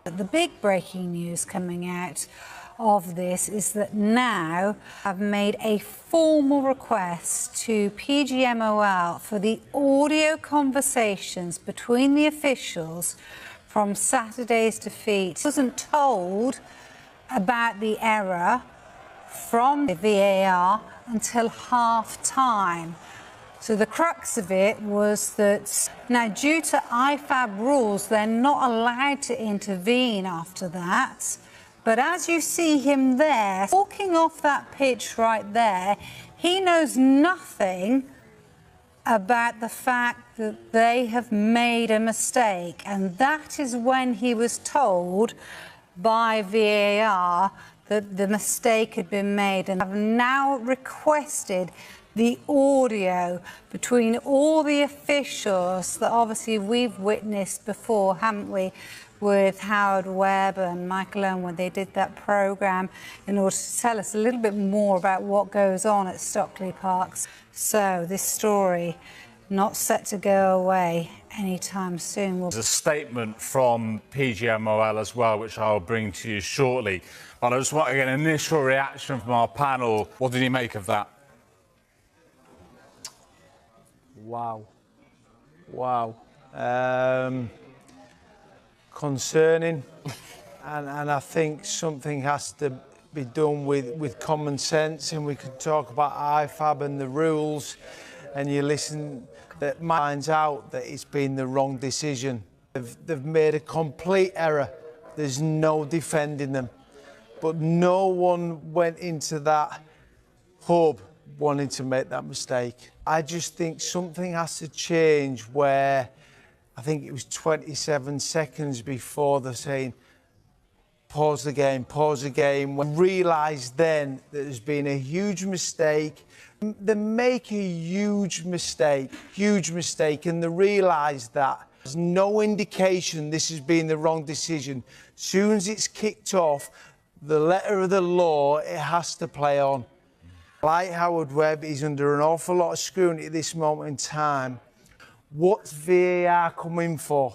The big breaking news coming out of this is that now I've made a formal request to PGMOL for the audio conversations between the officials from Saturday's defeat. I wasn't told about the error from the VAR until half-time. So the crux of it was that now, due to IFAB rules, they're not allowed to intervene after that. But as you see him there, walking off that pitch right there, he knows nothing about the fact that they have made a mistake. And that is when he was told by VAR that the mistake had been made. And I've now requested the audio between all the officials that obviously we've witnessed before, haven't we, with Howard Webb and Michael Owen when they did that programme in order to tell us a little bit more about what goes on at Stockley Parks. So this story not set to go away anytime soon. There's a statement from PGMOL as well, which I'll bring to you shortly. But I just want to get an initial reaction from our panel. What did you make of that? Wow. Concerning, and I think something has to be done with common sense, and we could talk about IFAB and the rules, and you listen, that finds out that it's been the wrong decision. They've made a complete error. There's no defending them. But no one went into that hub wanting to make that mistake. I just think something has to change where I think it was 27 seconds before they're saying, pause the game. We realised then that there's been a huge mistake. They make a huge mistake, and they realise that. There's no indication this has been the wrong decision. As soon as it's kicked off, the letter of the law, it has to play on. Like Howard Webb, he's under an awful lot of scrutiny at this moment in time. What's VAR coming for?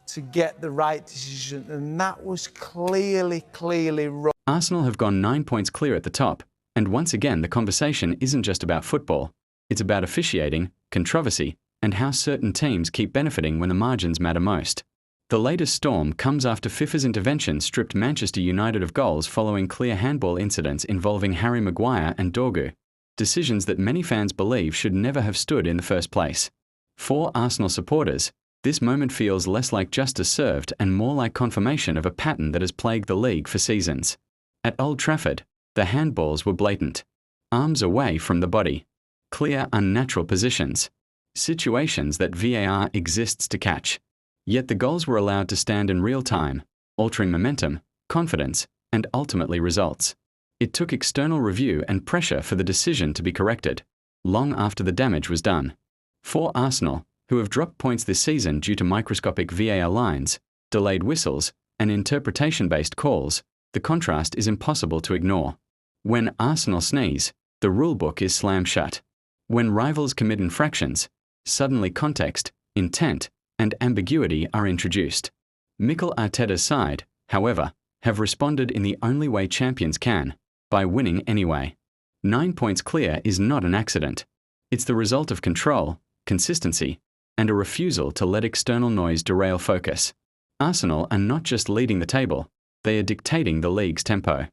To get the right decision, and that was clearly wrong. Arsenal have gone 9 points clear at the top, and once again the conversation isn't just about football. It's about officiating, controversy, and how certain teams keep benefiting when the margins matter most. The latest storm comes after FIFA's intervention stripped Manchester United of goals following clear handball incidents involving Harry Maguire and Dorgú, decisions that many fans believe should never have stood in the first place. For Arsenal supporters, this moment feels less like justice served and more like confirmation of a pattern that has plagued the league for seasons. At Old Trafford, the handballs were blatant. Arms away from the body. Clear, unnatural positions. Situations that VAR exists to catch. Yet the goals were allowed to stand in real time, altering momentum, confidence, and ultimately results. It took external review and pressure for the decision to be corrected, long after the damage was done. For Arsenal, who have dropped points this season due to microscopic VAR lines, delayed whistles, and interpretation-based calls, the contrast is impossible to ignore. When Arsenal sneeze, the rulebook is slammed shut. When rivals commit infractions, suddenly context, intent, and ambiguity are introduced. Mikel Arteta's side, however, have responded in the only way champions can, by winning anyway. 9 points clear is not an accident. It's the result of control, consistency, and a refusal to let external noise derail focus. Arsenal are not just leading the table, they are dictating the league's tempo.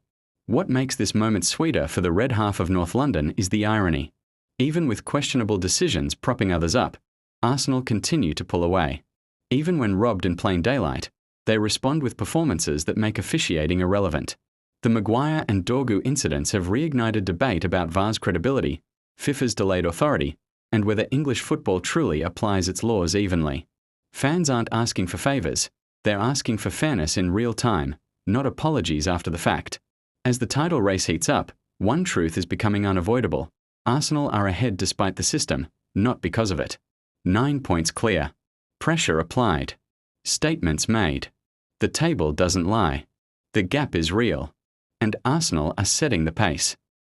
What makes this moment sweeter for the red half of North London is the irony. Even with questionable decisions propping others up, Arsenal continue to pull away. Even when robbed in plain daylight, they respond with performances that make officiating irrelevant. The Maguire and Dorgú incidents have reignited debate about VAR's credibility, FIFA's delayed authority, and whether English football truly applies its laws evenly. Fans aren't asking for favours, they're asking for fairness in real time, not apologies after the fact. As the title race heats up, one truth is becoming unavoidable. Arsenal are ahead despite the system, not because of it. 9 points clear. Pressure applied. Statements made. The table doesn't lie. The gap is real. And Arsenal are setting the pace.